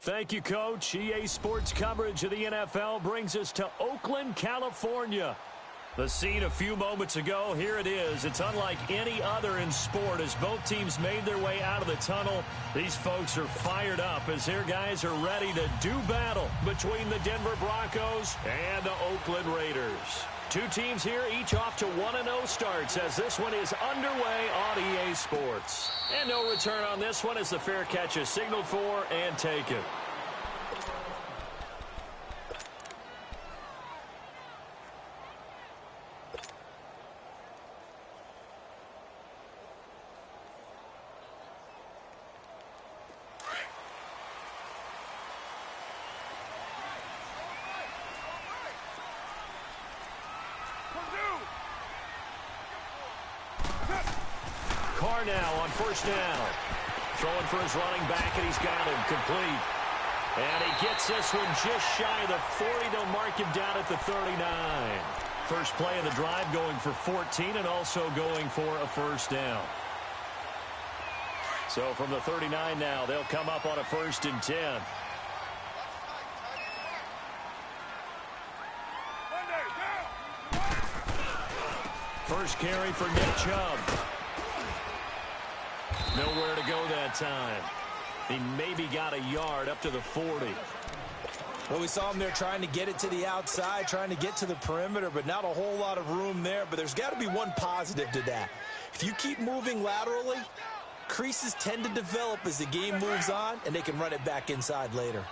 Thank you, Coach. EA Sports coverage of the NFL brings us to Oakland, California. The scene a few moments ago, here it is. It's unlike any other in sport as both teams made their way out of the tunnel. These folks are fired up as their guys are ready to do battle between the Denver Broncos and the Oakland Raiders. Two teams here, each off to 1-0 starts as this one is underway on EA Sports. And no return on this one as the fair catch is signaled for and taken. Carr now on first down. Throwing for his running back, and he's got him complete. And he gets this one just shy of the 40. They'll mark him down at the 39. First play of the drive going for 14 and also going for a first down. So from the 39 now, they'll come up on a 1st and 10. First carry for Nick Chubb. Nowhere to go that time. He maybe got a yard up to the 40. Well, we saw him there trying to get it to the outside, trying to get to the perimeter, but not a whole lot of room there. But there's got to be one positive to that. If you keep moving laterally, creases tend to develop as the game moves on, and they can run it back inside later.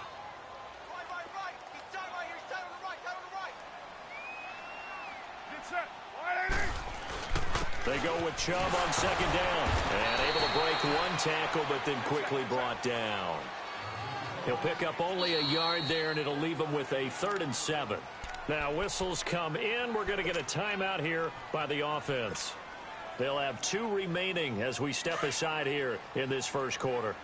They go with Chubb on second down. And able to break one tackle, but then quickly brought down. He'll pick up only a yard there, and it'll leave him with a 3rd and 7. Now, whistles come in. We're going to get a timeout here by the offense. They'll have 2 remaining as we step aside here in this first quarter.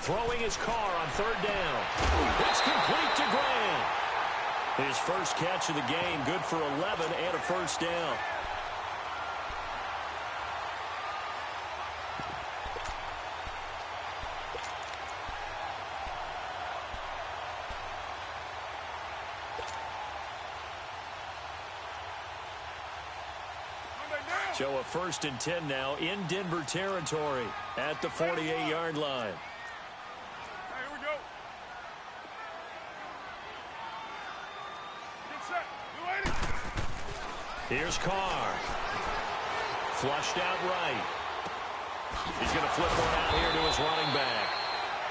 Throwing his Carr on 3rd down. It's complete to Graham. His first catch of the game, good for 11 and a first down. So a 1st and 10 now in Denver territory at the 48-yard line. Here's Carr. Flushed out right. He's going to flip one out here to his running back.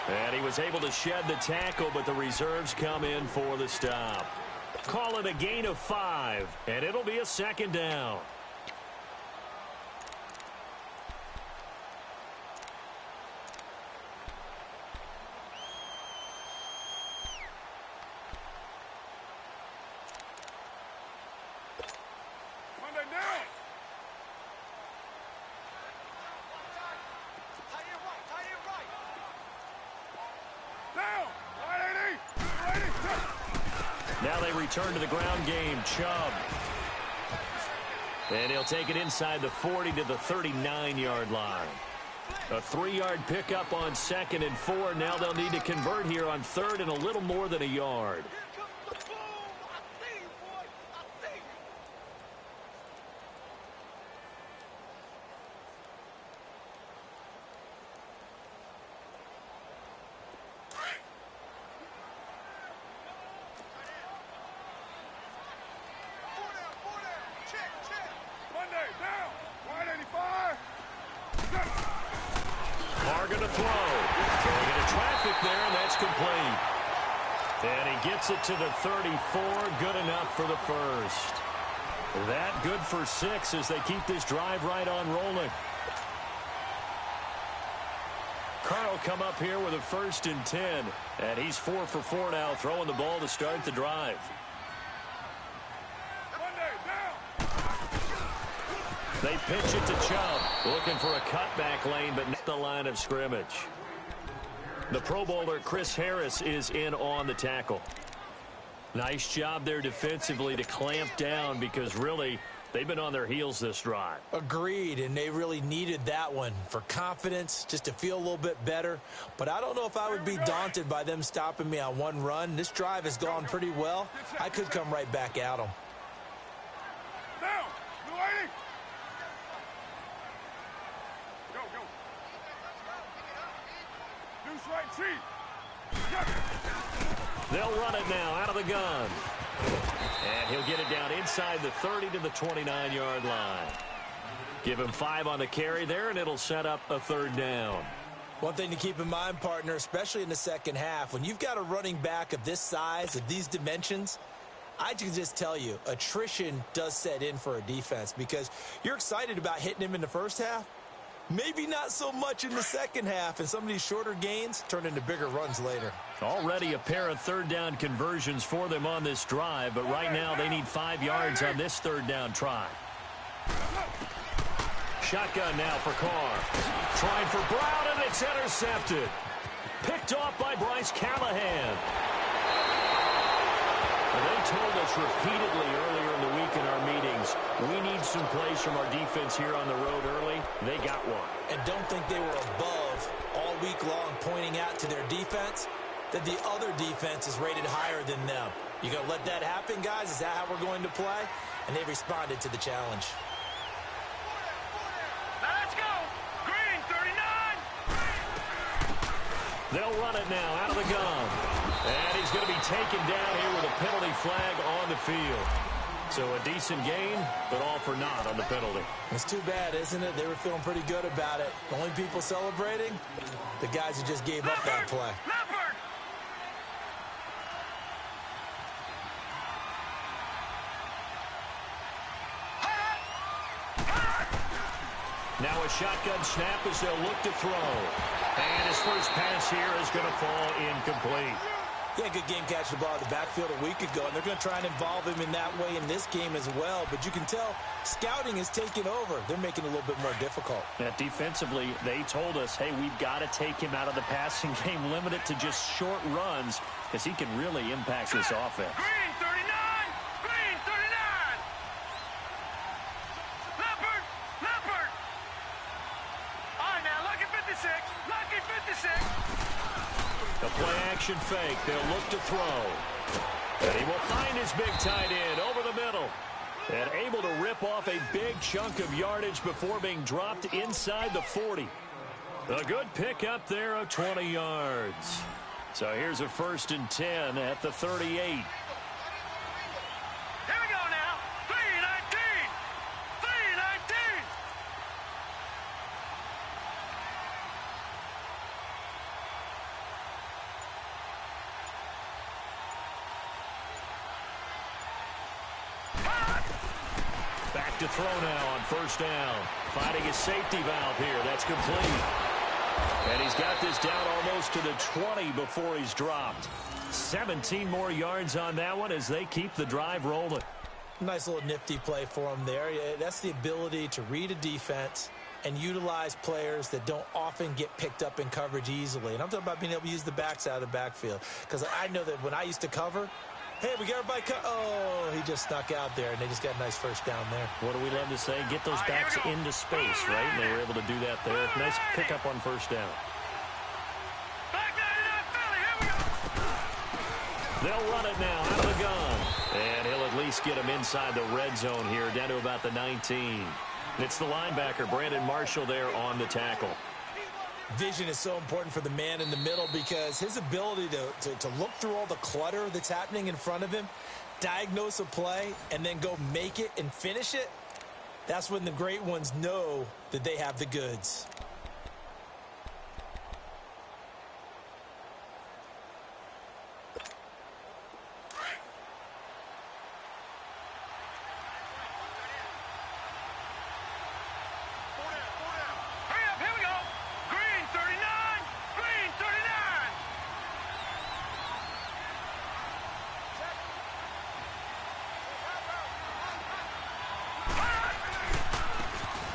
And he was able to shed the tackle, but the reserves come in for the stop. Call it a gain of 5, and it'll be a 2nd down. Now they return to the ground game. Chubb. And he'll take it inside the 40 to the 39-yard line. A 3-yard pickup on 2nd and 4. Now they'll need to convert here on 3rd and a little more than a yard. Going to throw. Throwing into traffic there, and that's complete. And he gets it to the 34. Good enough for the first. That good for 6 as they keep this drive right on rolling. Carl come up here with a 1st and 10. And he's 4 for 4 now, throwing the ball to start the drive. They pitch it to Chubb. Looking for a cutback lane, but not the line of scrimmage. The Pro Bowler Chris Harris is in on the tackle. Nice job there defensively to clamp down because really they've been on their heels this drive. Agreed, and they really needed that one for confidence, just to feel a little bit better. But I don't know if I would be daunted by them stopping me on one run. This drive has gone pretty well. I could come right back at them. Now, lady. Go, go. Loose right cheek. They'll run it now out of the gun. And he'll get it down inside the 30 to the 29-yard line. Give him 5 on the carry there, and it'll set up a 3rd down. One thing to keep in mind, partner, especially in the second half, when you've got a running back of this size, of these dimensions, I can just tell you, attrition does set in for a defense because you're excited about hitting him in the first half. Maybe not so much in the second half, and some of these shorter gains turn into bigger runs later. Already a pair of 3rd down conversions for them on this drive, but right now they need 5 yards on this 3rd down try. Shotgun now for Carr. Trying for Brown, and it's intercepted. Picked off by Bryce Callahan. They told us repeatedly earlier in the week in our meetings, we need some plays from our defense here on the road early. They got one. And don't think they were above all week long pointing out to their defense that the other defense is rated higher than them. You going to let that happen, guys? Is that how we're going to play? And they responded to the challenge. Now let's go. Green, 39. They'll run it now out of the gun. And he's going to be taken down here with a penalty flag on the field. So a decent gain, but all for naught on the penalty. It's too bad, isn't it? They were feeling pretty good about it. The only people celebrating, the guys who just gave up that play. Now a shotgun snap as they'll look to throw. And his first pass here is going to fall incomplete. Yeah, good game catching the ball in the backfield a week ago, and they're going to try and involve him in that way in this game as well. But you can tell scouting is taking over. They're making it a little bit more difficult. Yeah, defensively, they told us, hey, we've got to take him out of the passing game, limit it to just short runs, because he can really impact this offense. Green, 39. Green, 39. Leopard. Leopard. All right, now, lucky 56. Lucky 56. A play-action fake. They'll look to throw. And he will find his big tight end over the middle. And able to rip off a big chunk of yardage before being dropped inside the 40. A good pickup there of 20 yards. So here's a 1st and 10 at the 38. Here we go now. 3-19. 3-19. Back to throw now on 1st down. Finding his safety valve here. That's complete. And he's got this down almost to the 20 before he's dropped. 17 more yards on that one as they keep the drive rolling. Nice little nifty play for him there. That's the ability to read a defense and utilize players that don't often get picked up in coverage easily. And I'm talking about being able to use the backs out of the backfield. Because I know that when I used to cover, hey, we got everybody cut. Oh, he just snuck out there, and they just got a nice 1st down there. What do we love to say? Get those backs into space, right? And they were able to do that there. Nice pickup on 1st down. Back 99 Philly. Here we go. They'll run it now out of the gun. And he'll at least get him inside the red zone here, down to about the 19. It's the linebacker, Brandon Marshall, there on the tackle. Vision is so important for the man in the middle because his ability to look through all the clutter that's happening in front of him, diagnose a play, and then go make it and finish it, that's when the great ones know that they have the goods.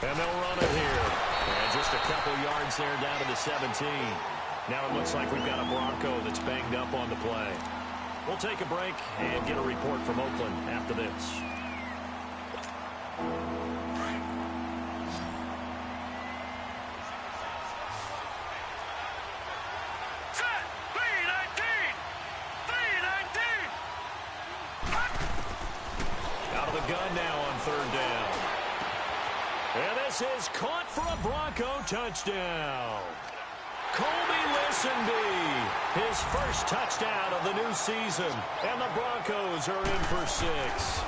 And they'll run it here. And just a couple yards there down to the 17. Now it looks like we've got a Bronco that's banged up on the play. We'll take a break and get a report from Oakland after this. Gun now on third down. And this is caught for a Bronco touchdown. Colby Lisenby, his first touchdown of the new season. And the Broncos are in for 6.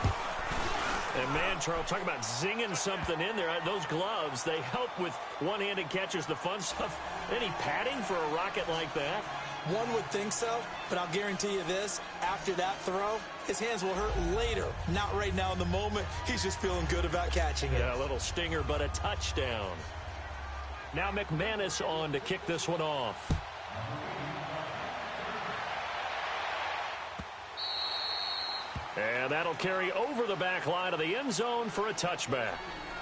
And man, Charles, talk about zinging something in there. Those gloves, they help with one-handed catches, the fun stuff. Any padding for a rocket like that? One would think so, but I'll guarantee you this. After that throw, his hands will hurt later. Not right now in the moment. He's just feeling good about catching it. Yeah, a little stinger, but a touchdown. Now McManus on to kick this one off. And that'll carry over the back line of the end zone for a touchback.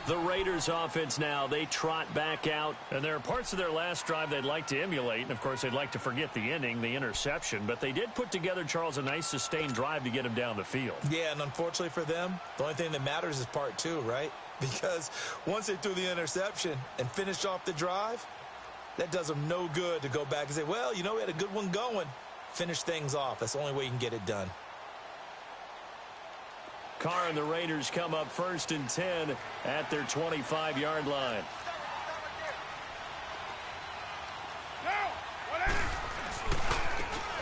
The Raiders offense now, they trot back out. And there are parts of their last drive they'd like to emulate. And, of course, they'd like to forget the ending, the interception. But they did put together, Charles, a nice sustained drive to get him down the field. Yeah, and unfortunately for them, the only thing that matters is part 2, right? Because once they threw the interception and finished off the drive, that does them no good to go back and say, well, you know, we had a good one going. Finish things off. That's the only way you can get it done. Carr and the Raiders come up 1st and 10 at their 25-yard line.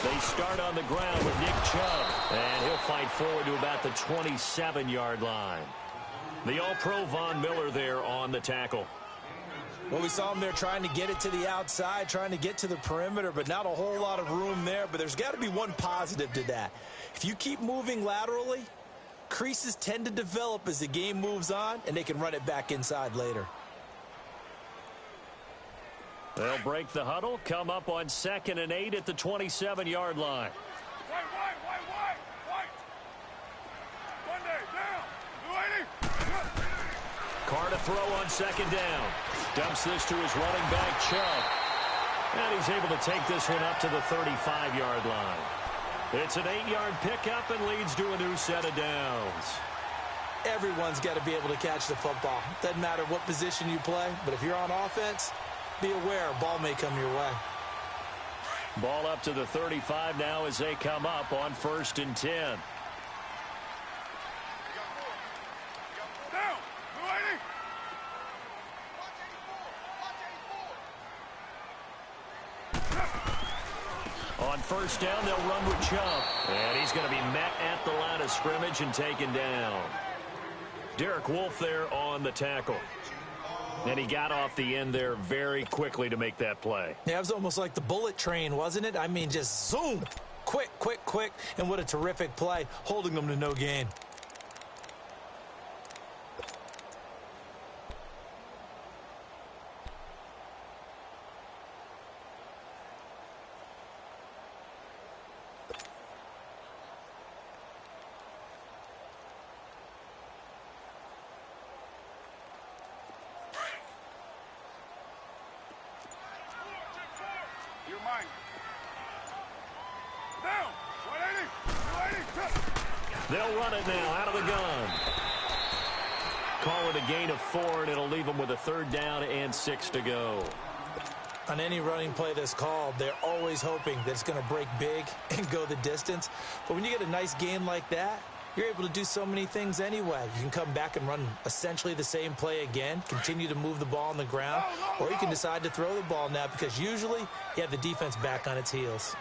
They start on the ground with Nick Chubb, and he'll fight forward to about the 27-yard line. The All-Pro Von Miller there on the tackle. Well, we saw him there trying to get it to the outside, trying to get to the perimeter, but not a whole lot of room there. But there's got to be one positive to that. If you keep moving laterally, creases tend to develop as the game moves on, and they can run it back inside later. They'll break the huddle, come up on 2nd and 8 at the 27-yard line. Carr to throw on 2nd down. Dumps this to his running back, Chubb. And he's able to take this one up to the 35-yard line. It's an 8-yard pickup and leads to a new set of downs. Everyone's got to be able to catch the football. Doesn't matter what position you play, but if you're on offense, be aware a ball may come your way. Ball up to the 35 now as they come up on 1st and 10. On 1st down, they'll run with Chubb. And he's going to be met at the line of scrimmage and taken down. Derek Wolfe there on the tackle. And he got off the end there very quickly to make that play. Yeah, it was almost like the bullet train, wasn't it? I mean, just zoom. Quick, quick, quick. And what a terrific play, holding them to no gain. They'll run it now out of the gun. Call it a gain of 4, and it'll leave them with a 3rd down and 6 to go. On any running play that's called, they're always hoping that it's going to break big and go the distance. But when you get a nice gain like that, you're able to do so many things anyway. You can come back and run essentially the same play again, continue to move the ball on the ground, or you can decide to throw the ball now because usually you have the defense back on its heels.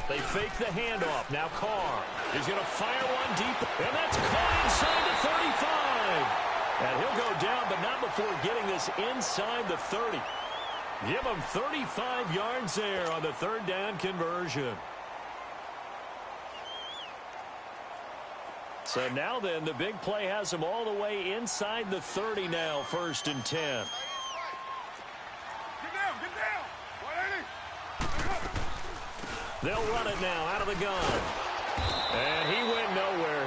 They fake the handoff. Now Carr is going to fire one deep, and that's caught inside the 35. And he'll go down, but not before getting this inside the 30. Give him 35 yards there on the 3rd down conversion. So now then, the big play has him all the way inside the 30 now, 1st and 10. They'll run it now out of the gun. And he went nowhere.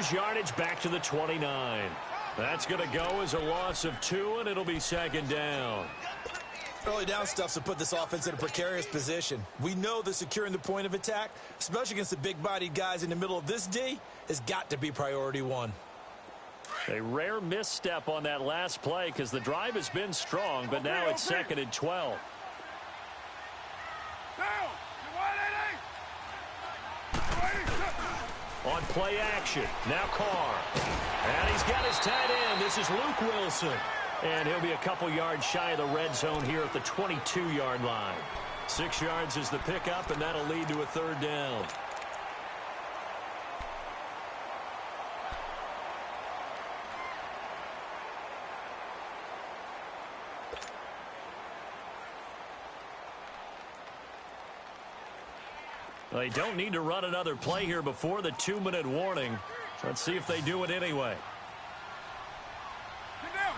lose yardage back to the 29. That's going to go as a loss of 2, and it'll be second down. Early down stuff to put this offense in a precarious position. We know that securing the point of attack, especially against the big-bodied guys in the middle of this D, has got to be priority one. A rare misstep on that last play because the drive has been strong, but now it's second and 12. On play action, now Carr. And he's got his tight end. This is Luke Wilson. And he'll be a couple yards shy of the red zone here at the 22-yard line. 6 yards is the pickup, and that'll lead to a third down. They don't need to run another play here before the 2-minute warning. Let's see if they do it anyway. Get down.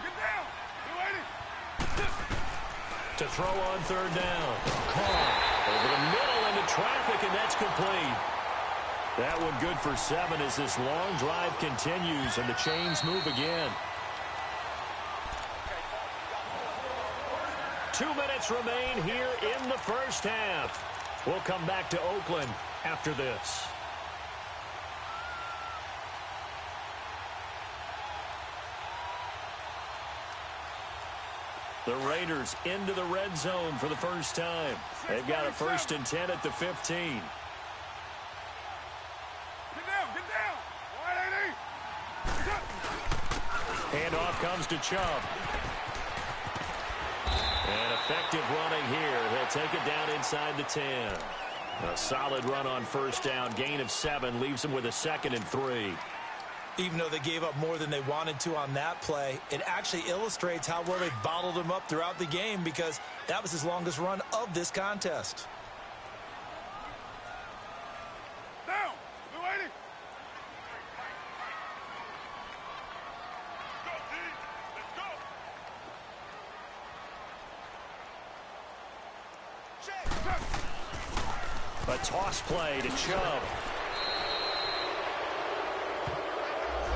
To throw on third down. Carr over the middle into traffic, and that's complete. That one good for 7 as this long drive continues and the chains move again. 2 minutes remain here in the first half. We'll come back to Oakland after this. The Raiders into the red zone for the first time. They've got a 1st and 10 at the 15. Get down. Handoff comes to Chubb. And effective running here. They'll take it down inside the 10. A solid run on first down. Gain of 7 leaves them with a 2nd and 3. Even though they gave up more than they wanted to on that play, it actually illustrates how well they bottled him up throughout the game because that was his longest run of this contest. Down. We're waiting. A toss play to Chubb.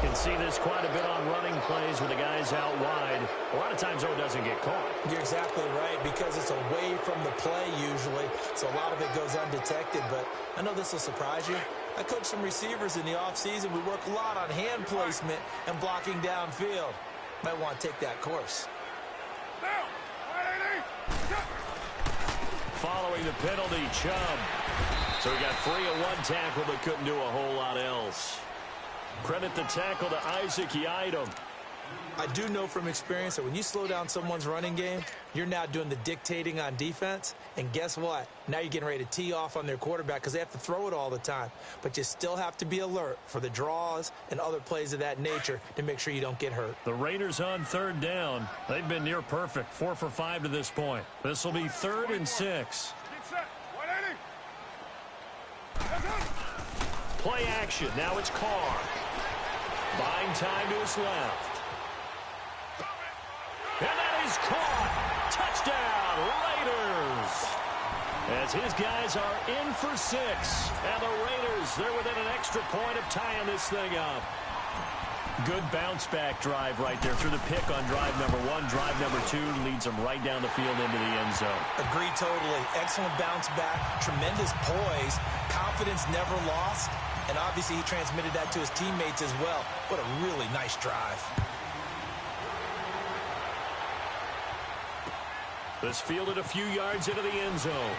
You can see this quite a bit on running plays with the guys out wide. A lot of times, though, it doesn't get caught. You're exactly right, because it's away from the play usually, so a lot of it goes undetected. But I know this will surprise you. I coach some receivers in the offseason. We work a lot on hand placement and blocking downfield. Might want to take that course. Following the penalty, Chubb. So he got free of 1 tackle but couldn't do a whole lot else. Credit the tackle to Isaac Yiadom. I do know from experience that when you slow down someone's running game, you're now doing the dictating on defense. And guess what? Now you're getting ready to tee off on their quarterback because they have to throw it all the time. But you still have to be alert for the draws and other plays of that nature to make sure you don't get hurt. The Raiders on third down. They've been near perfect. 4 for 5 to this point. This will be 3rd and 6. Play action. Now it's Carr. Buying time to his left. And that is caught. Touchdown, Raiders. As his guys are in for 6. And the Raiders, they're within an extra point of tying this thing up. Good bounce-back drive right there through the pick on drive number 1. Drive number 2 leads them right down the field into the end zone. Agreed totally. Excellent bounce-back, tremendous poise, confidence never lost, and obviously he transmitted that to his teammates as well. What a really nice drive. This fielded a few yards into the end zone.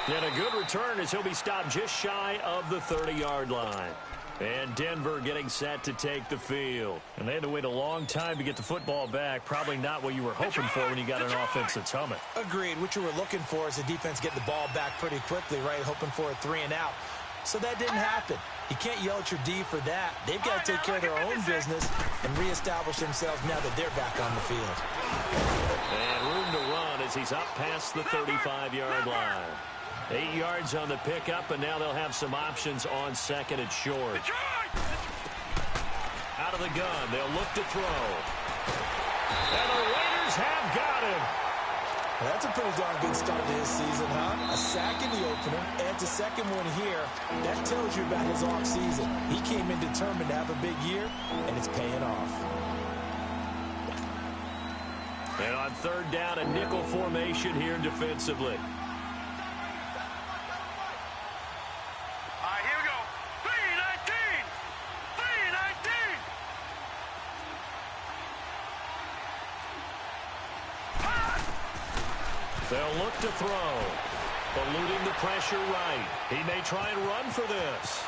And a good return as he'll be stopped just shy of the 30-yard line. And Denver getting set to take the field. And they had to wait a long time to get the football back. Probably not what you were hoping for when you got an offense that's humming. Agreed. What you were looking for is the defense getting the ball back pretty quickly, right? Hoping for a 3 and out. So that didn't happen. You can't yell at your D for that. They've got to take care of their own business and reestablish themselves now that they're back on the field. And room to run as he's up past the 35-yard line. 8 yards on the pickup, and now they'll have some options on 2nd and short. Out of the gun, they'll look to throw. And the Raiders have got him. Well, that's a pretty darn good start to his season, huh? A sack in the opener. confident. And to second one here, that tells you about his offseason. He came in determined to have a big year, and it's paying off. And on third down, a nickel formation here defensively. Here we go. 3-19. 3-19. They'll look to throw. Eluding the pressure right. He may try and run for this.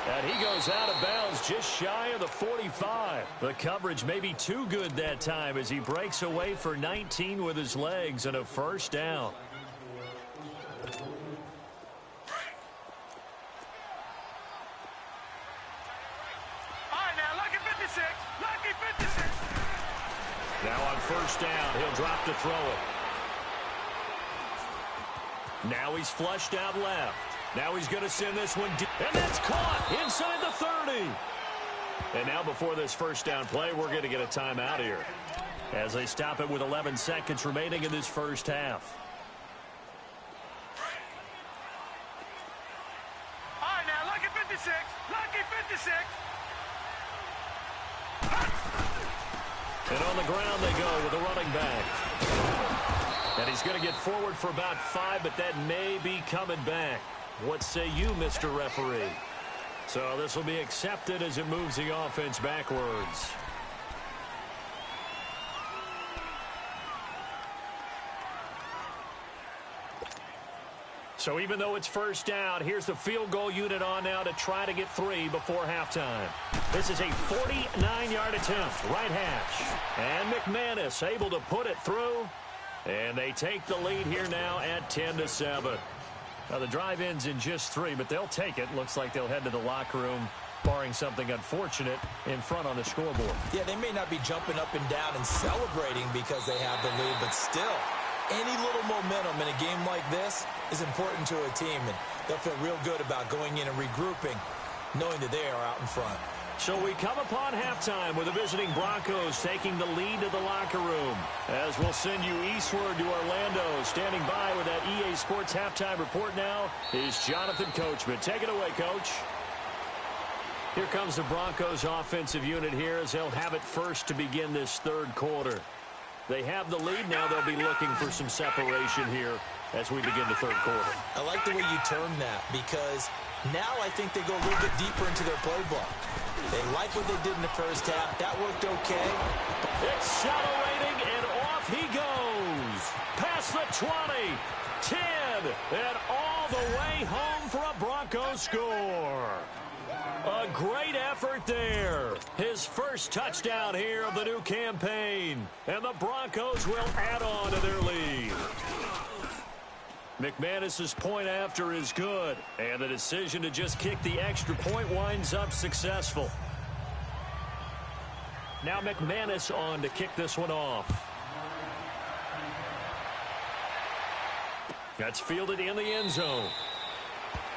And he goes out of bounds just shy of the 45. The coverage may be too good that time as he breaks away for 19 with his legs and a first down. All right, now, lucky 56. Lucky 56. Now on first down, he'll drop to throw it. Now he's flushed out left. Now he's going to send this one deep. And that's caught inside the 30. And now before this first down play, we're going to get a timeout here as they stop it with 11 seconds remaining in this first half. All right, now, lucky 56. Lucky 56. And on the ground they go with a running back. And he's going to get forward for about 5, but that may be coming back. What say you, Mr. Referee? So this will be accepted as it moves the offense backwards. So even though it's first down, here's the field goal unit on now to try to get 3 before halftime. This is a 49-yard attempt, right hash. And McManus able to put it through. And they take the lead here now at 10-7. Now the drive ends in just 3, but they'll take it. Looks like they'll head to the locker room, barring something unfortunate in front on the scoreboard. Yeah, they may not be jumping up and down and celebrating because they have the lead, but still, any little momentum in a game like this is important to a team, and they'll feel real good about going in and regrouping, knowing that they are out in front. So we come upon halftime with the visiting Broncos taking the lead to the locker room. As we'll send you eastward to Orlando. Standing by with that EA Sports halftime report now is Jonathan Coachman. Take it away, Coach. Here comes the Broncos offensive unit here as they'll have it first to begin this third quarter. They have the lead now. They'll be looking for some separation here as we begin the third quarter. I like the way you term that because now I think they go a little bit deeper into their playbook. They like what they did in the first half. That worked okay. Accelerating, and off he goes. Past the 20, 10, and all the way home for a Broncos score. A great effort there. His first touchdown here of the new campaign. And the Broncos will add on to their lead. McManus's point after is good, and the decision to just kick the extra point winds up successful. Now McManus on to kick this one off. That's fielded in the end zone.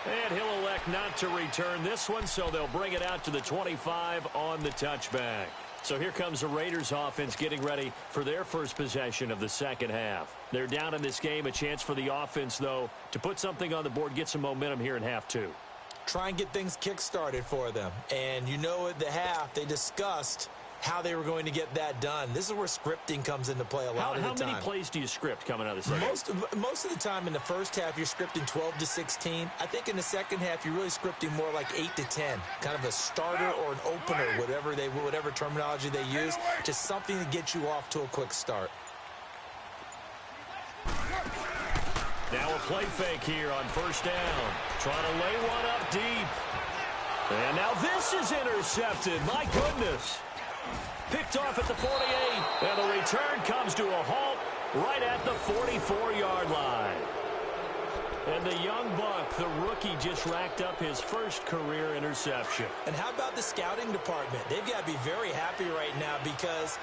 And he'll elect not to return this one, so they'll bring it out to the 25 on the touchback. So here comes the Raiders offense getting ready for their first possession of the second half. They're down in this game. A chance for the offense, though, to put something on the board, get some momentum here in half 2. Try and get things kick-started for them. And you know at the half, they discussed how they were going to get that done. This is where scripting comes into play a lot of the time. How many plays do you script coming out of the second? Most of the time in the first half, you're scripting 12 to 16. I think in the second half, you're really scripting more like 8 to 10. Kind of a starter or an opener, whatever terminology they use. Just something to get you off to a quick start. Now a play fake here on first down. Trying to lay one up deep. And now this is intercepted. My goodness. Picked off at the 48, and the return comes to a halt right at the 44-yard line. And the young buck, the rookie, just racked up his first career interception. And how about the scouting department? They've got to be very happy right now because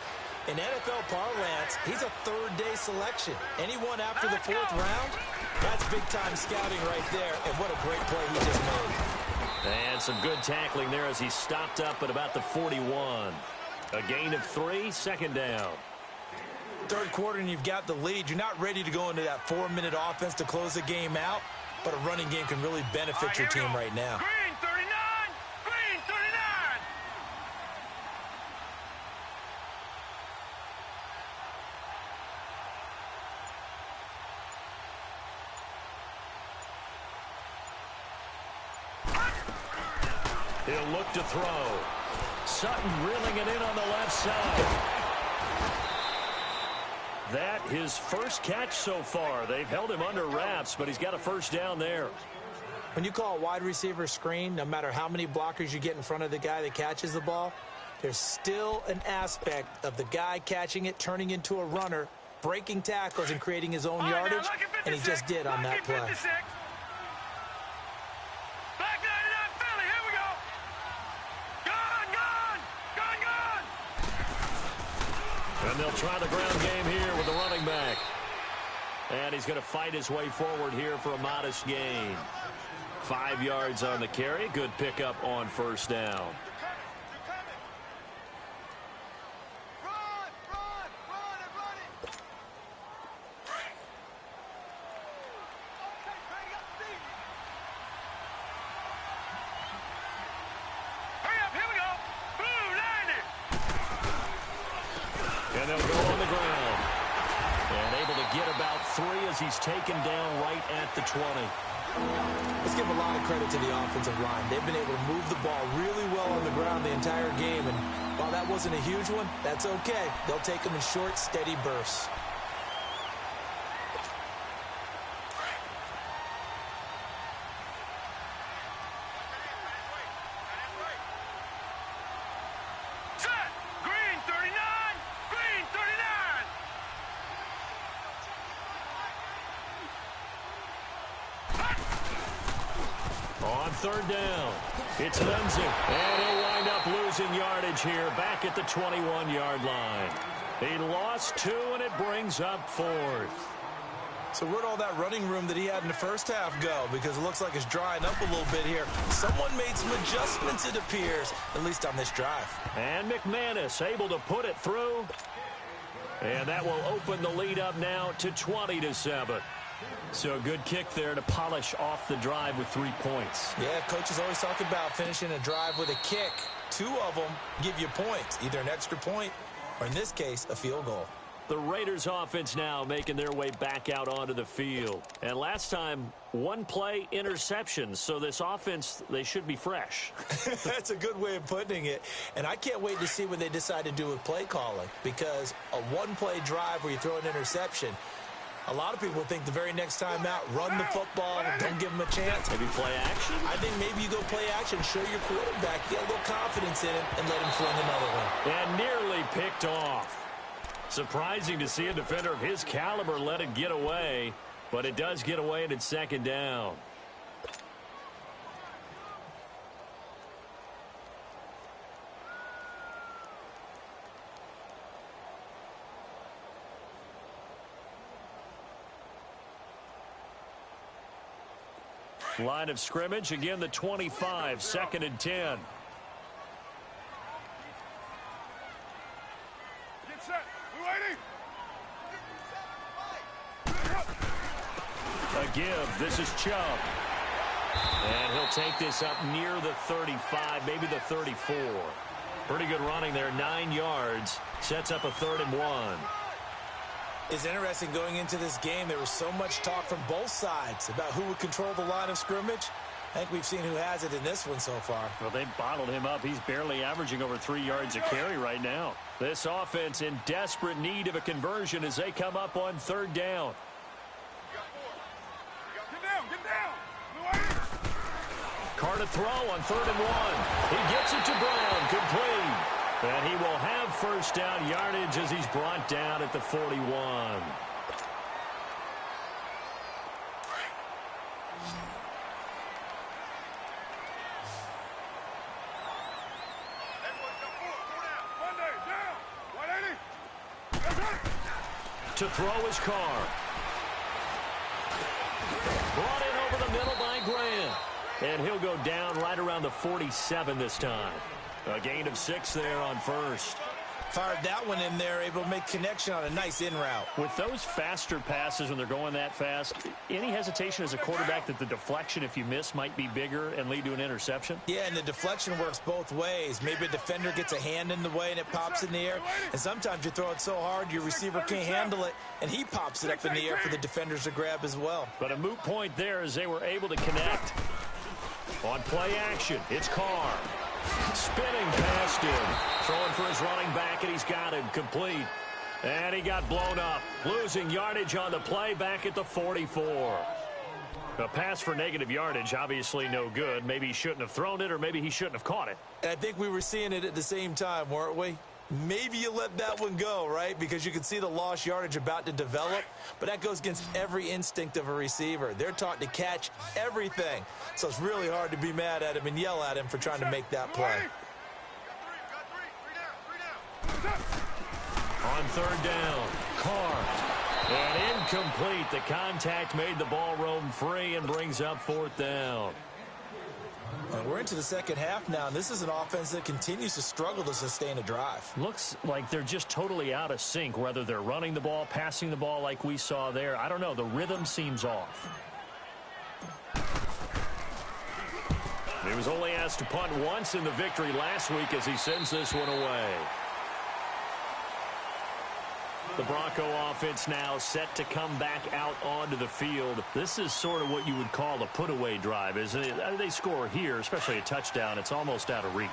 in NFL parlance, he's a third-day selection. Anyone after the 4th round, that's big-time scouting right there, and what a great play he just made. And some good tackling there as he stopped up at about the 41. A gain of 3, second down. Third quarter and you've got the lead. You're not ready to go into that 4-minute offense to close the game out. but a running game can really benefit your team right now. Green 39! Green 39! He'll look to throw. Sutton reeling it in on the left side. That his first catch so far. They've held him under wraps, but he's got a first down there. When you call a wide receiver screen, no matter how many blockers you get in front of the guy that catches the ball, there's still an aspect of the guy catching it, turning into a runner, breaking tackles and creating his own yardage, and he just did on that play. And they'll try the ground game here with the running back. And he's going to fight his way forward here for a modest gain. 5 yards on the carry. Good pickup on first down. And they'll go on the ground. And able to get about 3 as he's taken down right at the 20. Let's give a lot of credit to the offensive line. They've been able to move the ball really well on the ground the entire game. And while that wasn't a huge one, that's okay. They'll take them in short, steady bursts. On third down, it's Lindsay. And he'll wind up losing yardage here back at the 21-yard line. He lost 2, and it brings up 4th. So where'd all that running room that he had in the first half go? Because it looks like it's drying up a little bit here. Someone made some adjustments, it appears, at least on this drive. And McManus able to put it through. And that will open the lead up now to 20-7. So a good kick there to polish off the drive with 3 points. Yeah, coaches always talk about finishing a drive with a kick. 2 of them give you points, either an extra point or, in this case, a field goal. The Raiders offense now making their way back out onto the field. And last time, 1-play interceptions. So this offense, they should be fresh. That's a good way of putting it. And I can't wait to see what they decide to do with play calling. Because a 1-play drive where you throw an interception, a lot of people think the very next time out, run the football, don't give them a chance. Maybe play action? I think maybe you go play action, show your quarterback, get a little confidence in him, and let him fling another one. And nearly picked off. Surprising to see a defender of his caliber let it get away, but it does get away and it's second down. Line of scrimmage, again the 25, 2nd and 10. Get set. We're waiting. A give. This is Chubb. And he'll take this up near the 35, maybe the 34. Pretty good running there, 9 yards. Sets up a 3rd and 1. It's interesting going into this game. There was so much talk from both sides about who would control the line of scrimmage. I think we've seen who has it in this one so far. Well, they bottled him up. He's barely averaging over 3 yards a carry right now. This offense in desperate need of a conversion as they come up on 3rd down. Get down. Get down. We're waiting. Carr to throw on 3rd and 1. He gets it to Brown. Complete. And he will have first down yardage as he's brought down at the 41. To throw is Carr. Brought in over the middle by Grant. And he'll go down right around the 47 this time. A gain of 6 there on first. Fired that one in there, able to make connection on a nice in route. With those faster passes when they're going that fast, any hesitation as a quarterback that the deflection, if you miss, might be bigger and lead to an interception? Yeah, and the deflection works both ways. Maybe a defender gets a hand in the way and it pops in the air. And sometimes you throw it so hard your receiver can't handle it, and he pops it up in the air for the defenders to grab as well. But a moot point there as they were able to connect. On play action, it's Carr. Spinning past him. Throwing for his running back, and he's got him complete. And he got blown up. Losing yardage on the play back at the 44. A pass for negative yardage, obviously no good. Maybe he shouldn't have thrown it, or maybe he shouldn't have caught it. And I think we were seeing it at the same time, weren't we? Maybe you let that one go, right? Because you can see the lost yardage about to develop. But that goes against every instinct of a receiver. They're taught to catch everything. So it's really hard to be mad at him and yell at him for trying to make that play. On third down, Carr. And incomplete. The contact made the ball roam free and brings up fourth down. And we're into the second half now, and this is an offense that continues to struggle to sustain a drive. Looks like they're just totally out of sync, whether they're running the ball, passing the ball like we saw there. I don't know. The rhythm seems off. He was only asked to punt once in the victory last week as he sends this one away. The Bronco offense now set to come back out onto the field. This is sort of what you would call a put-away drive, isn't it? They score here, especially a touchdown. It's almost out of reach.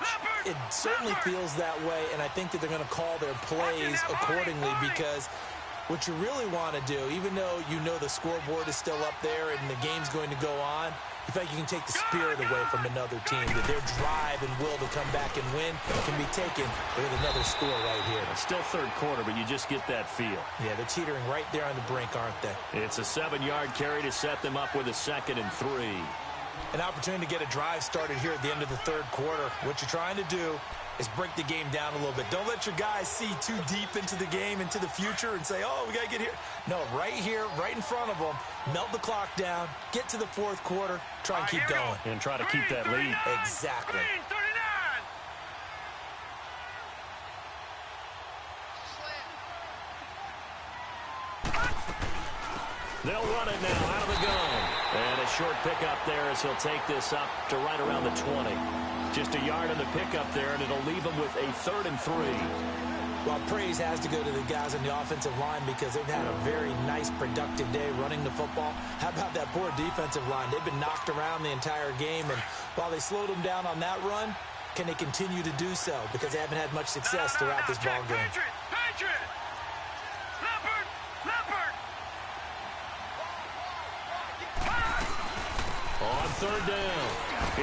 It certainly feels that way, and I think that they're going to call their plays accordingly, because what you really want to do, even though you know the scoreboard is still up there and the game's going to go on, you think you can take the spirit away from another team, that their drive and will to come back and win can be taken with another score right here. It's still third quarter, but you just get that feel. Yeah, they're teetering right there on the brink, aren't they? It's a 7-yard carry to set them up with a 2nd and 3. An opportunity to get a drive started here at the end of the third quarter. What you're trying to do is break the game down a little bit. Don't let your guys see too deep into the game, into the future, and say, oh, we got to get here. No, right here, right in front of them, melt the clock down, get to the fourth quarter, try and keep going. And try to keep that lead. Exactly. They'll run it now out of the gun. And a short pickup there as he'll take this up to right around the 20. Just a yard on the pickup there, and it'll leave him with a 3rd and 3. Well, praise has to go to the guys on the offensive line because they've had a very nice, productive day running the football. How about that poor defensive line? They've been knocked around the entire game, and while they slowed them down on that run, can they continue to do so? Because they haven't had much success throughout this ball game. Patriot! Leopard! On third down,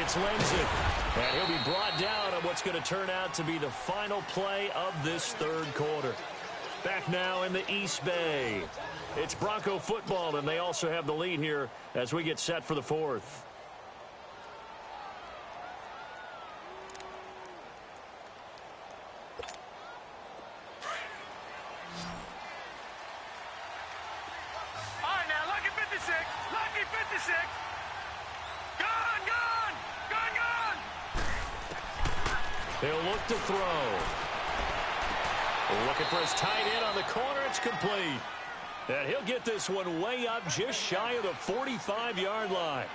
it's Lindsay. And he'll be brought down on what's going to turn out to be the final play of this third quarter. Back now in the East Bay. It's Bronco football, and they also have the lead here as we get set for the fourth. All right, now, lucky 56. Lucky 56. Gone! He'll look to throw. Looking for his tight end on the corner. It's complete. And he'll get this one way up just shy of the 45-yard line.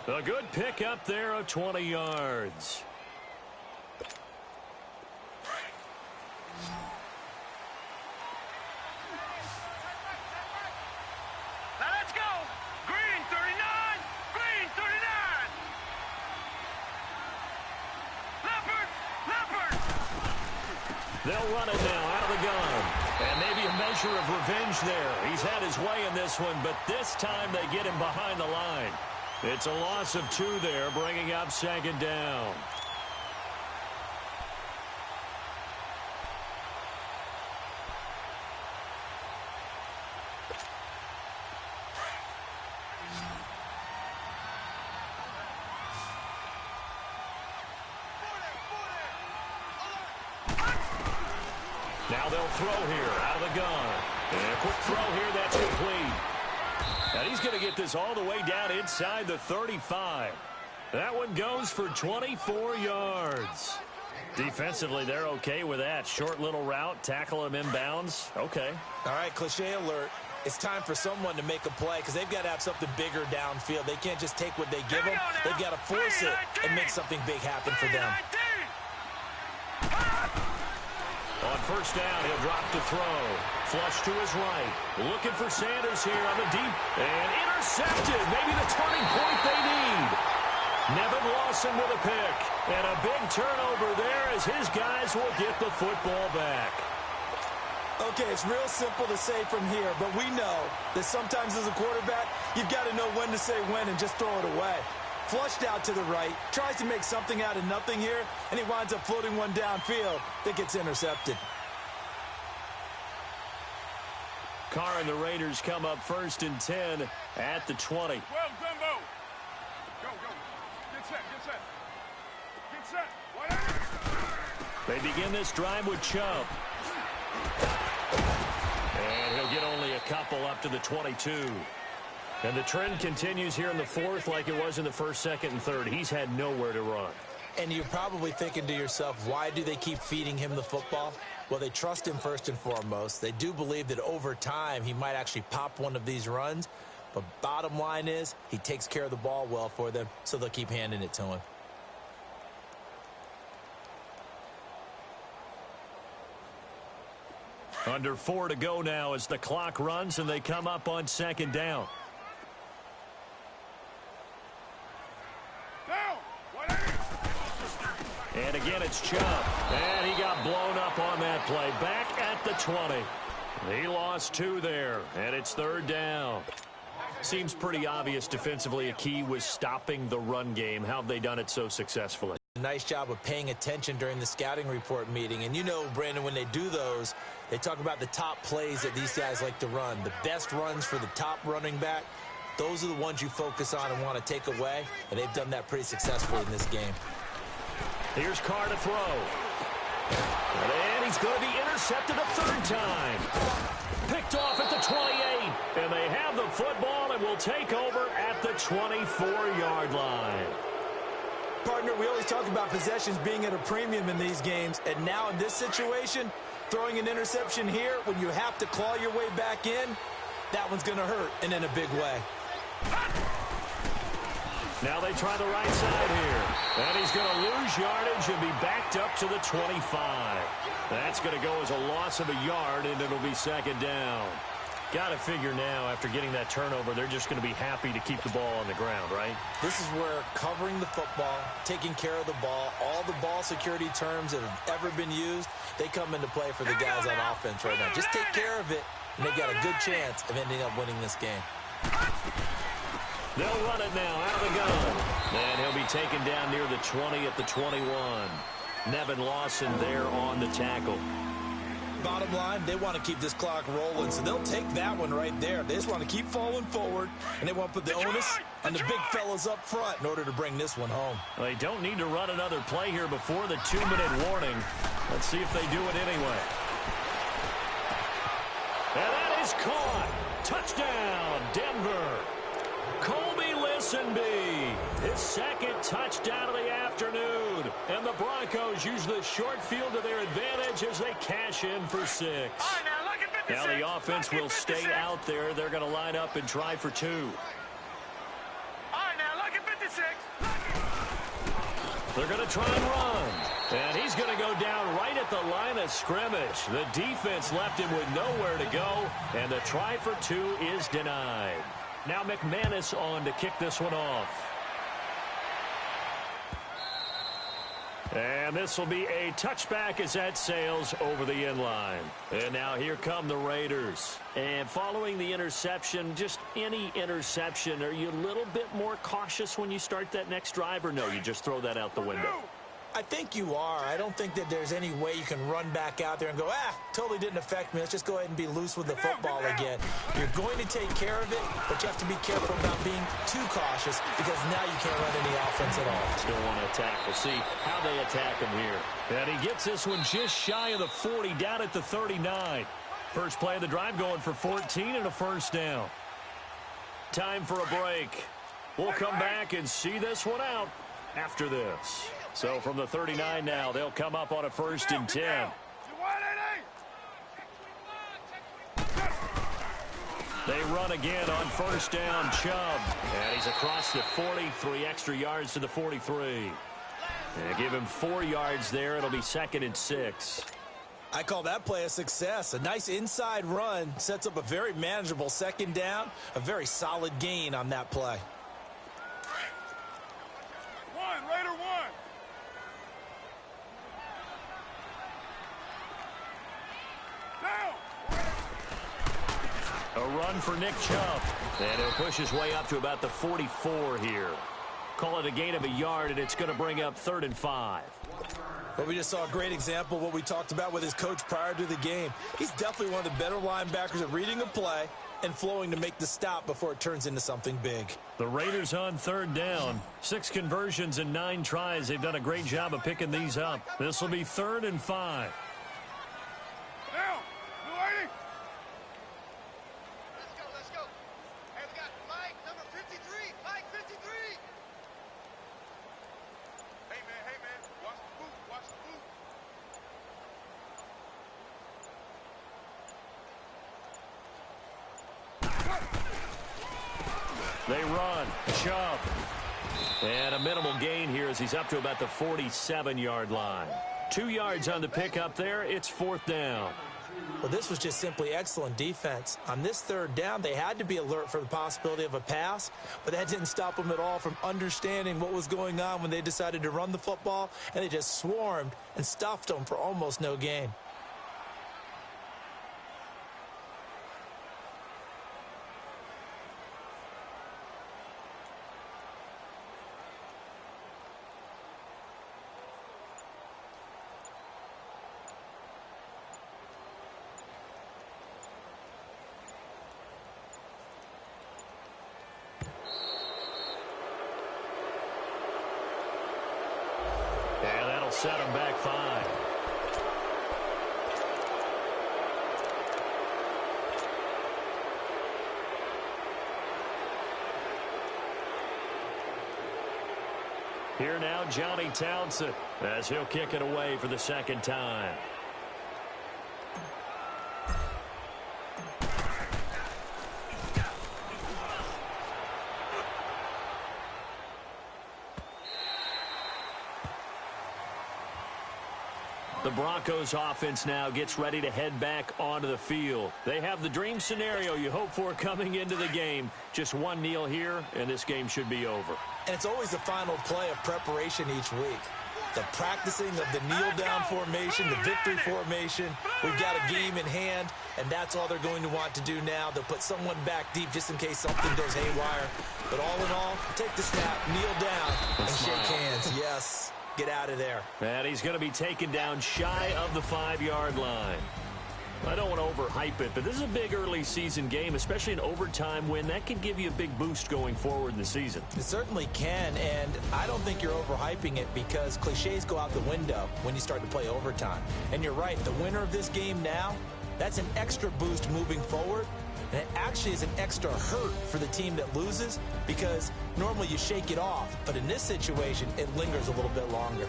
A good pick up there of 20 yards. Now let's go. Green 39. Green 39. Leopard. They'll run it now out of the gun. And maybe a measure of revenge there. He's had his way in this one, but this time they get him behind the line. It's a loss of 2 there, bringing up 2nd down. Now they'll throw here out of the gun. And a quick throw here, that's complete. And he's going to get this all the way down inside the 35. That one goes for 24 yards. Defensively, they're okay with that. Short little route, tackle him inbounds. Okay. All right, cliche alert. It's time for someone to make a play because they've got to have something bigger downfield. They can't just take what they give them. They've got to force it and make something big happen for them. On first down, he'll drop to throw. Flush to his right. Looking for Sanders here on the deep. And intercepted. Maybe the turning point they need. Nevin Lawson with a pick. And a big turnover there as his guys will get the football back. Okay, it's real simple to say from here, but we know that sometimes as a quarterback, you've got to know when to say when and just throw it away. Flushed out to the right, tries to make something out of nothing here, and he winds up floating one downfield that gets intercepted. Carr and the Raiders come up 1st and 10 at the 20. Well done, Bo. Go. Get set. Get set. Whatever. They begin this drive with Chubb. And he'll get only a couple up to the 22. And the trend continues here in the 4th like it was in the 1st, 2nd, and 3rd. He's had nowhere to run. And you're probably thinking to yourself, why do they keep feeding him the football? Well, they trust him first and foremost. They do believe that over time he might actually pop one of these runs. But bottom line is he takes care of the ball well for them, so they'll keep handing it to him. Under 4 to go now as the clock runs and they come up on 2nd down. And again, it's Chubb. And he got blown up on that play. Back at the 20. He lost 2 there, and it's 3rd down. Seems pretty obvious defensively a key was stopping the run game. How have they done it so successfully? Nice job of paying attention during the scouting report meeting. And you know, Brandon, when they do those, they talk about the top plays that these guys like to run. The best runs for the top running back, those are the ones you focus on and want to take away. And they've done that pretty successfully in this game. Here's Carr to throw. And he's going to be intercepted a 3rd time. Picked off at the 28. And they have the football and will take over at the 24-yard line. Partner, we always talk about possessions being at a premium in these games. And now in this situation, throwing an interception here when you have to claw your way back in, that one's going to hurt, and in a big way. Now they try the right side here. And he's going to lose yardage and be backed up to the 25. That's going to go as a loss of a yard, and it'll be 2nd down. Got to figure now, after getting that turnover, they're just going to be happy to keep the ball on the ground, right? This is where covering the football, taking care of the ball, all the ball security terms that have ever been used, they come into play for the guys on offense right now. Just take care of it, and they've got a good chance of ending up winning this game. They'll run it now out of the gun. And he'll be taken down near the 20 at the 21. Nevin Lawson there on the tackle. Bottom line, they want to keep this clock rolling, so they'll take that one right there. They just want to keep falling forward, and they want to put the onus on the big fellas up front in order to bring this one home. Well, they don't need to run another play here before the 2-minute warning. Let's see if they do it anyway. And that is caught. Touchdown, Denver. Colby Listenby, his 2nd touchdown of the afternoon. And the Broncos use the short field to their advantage as they cash in for 6. Now the offense will stay out there. They're going to line up and try for 2. All right, now look at 56. They're going to try and run. And he's going to go down right at the line of scrimmage. The defense left him with nowhere to go. And the try for 2 is denied. Now McManus on to kick this one off. And this will be a touchback as that sails over the end line. And now here come the Raiders. And following the interception, just any interception, are you a little bit more cautious when you start that next drive, or no, you just throw that out the window? I think you are. I don't think that there's any way you can run back out there and go, totally didn't affect me. Let's just go ahead and be loose with the football again. You're going to take care of it, but you have to be careful about being too cautious because now you can't run any offense at all. Still want to attack. We'll see how they attack him here. And he gets this one just shy of the 40, down at the 39. First play of the drive going for 14 and a 1st down. Time for a break. We'll come back and see this one out after this. So from the 39 now, they'll come up on a 1st and 10. They run again on 1st down, Chubb. And he's across the 40, 3 extra yards to the 43. And give him 4 yards there. It'll be 2nd and 6. I call that play a success. A nice inside run sets up a very manageable 2nd down. A very solid gain on that play. Raider one. Down. A run for Nick Chubb. And he'll push his way up to about the 44 here. Call it a gain of a yard, and it's going to bring up 3rd and 5. Well, we just saw a great example of what we talked about with his coach prior to the game. He's definitely one of the better linebackers at reading a play and flowing to make the stop before it turns into something big. The Raiders on 3rd down. 6 conversions and 9 tries. They've done a great job of picking these up. This will be 3rd and 5. Down. Blue 80. Let's go. Hey, we got Mike, number 53. Mike, 53. Hey, man. Watch the boot. Watch the boot. They run. Chubb. And a minimal gain here as he's up to about the 47-yard line. 2 yards on the pickup there. It's 4th down. Well, this was just simply excellent defense. On this 3rd down, they had to be alert for the possibility of a pass, but that didn't stop them at all from understanding what was going on when they decided to run the football, and they just swarmed and stuffed them for almost no gain. And that'll set him back 5. Here now, Johnny Townsend, as he'll kick it away for the 2nd time. The Broncos offense now gets ready to head back onto the field. They have the dream scenario you hope for coming into the game. Just one kneel here, and this game should be over. And it's always the final play of preparation each week. The practicing of the kneel-down formation, the victory formation. We've got a game in hand, and that's all they're going to want to do now. They'll put someone back deep just in case something goes haywire. But all in all, take the snap, kneel down, and shake hands. Yes. Get out of there. And he's going to be taken down shy of the 5-yard line. I don't want to overhype it, but this is a big early season game, especially an overtime win. That can give you a big boost going forward in the season. It certainly can, and I don't think you're overhyping it because cliches go out the window when you start to play overtime. And you're right, the winner of this game now, that's an extra boost moving forward. And it actually is an extra hurt for the team that loses because normally you shake it off. But in this situation, it lingers a little bit longer.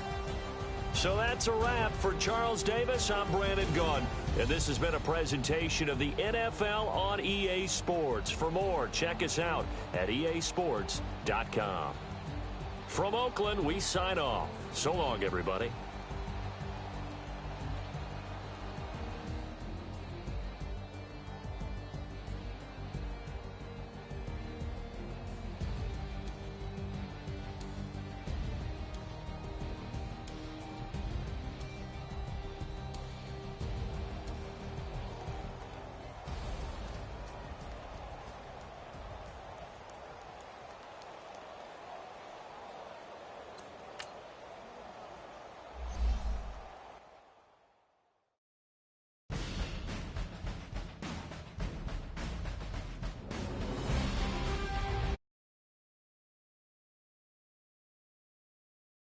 So that's a wrap for Charles Davis. I'm Brandon Gunn. And this has been a presentation of the NFL on EA Sports. For more, check us out at easports.com. From Oakland, we sign off. So long, everybody.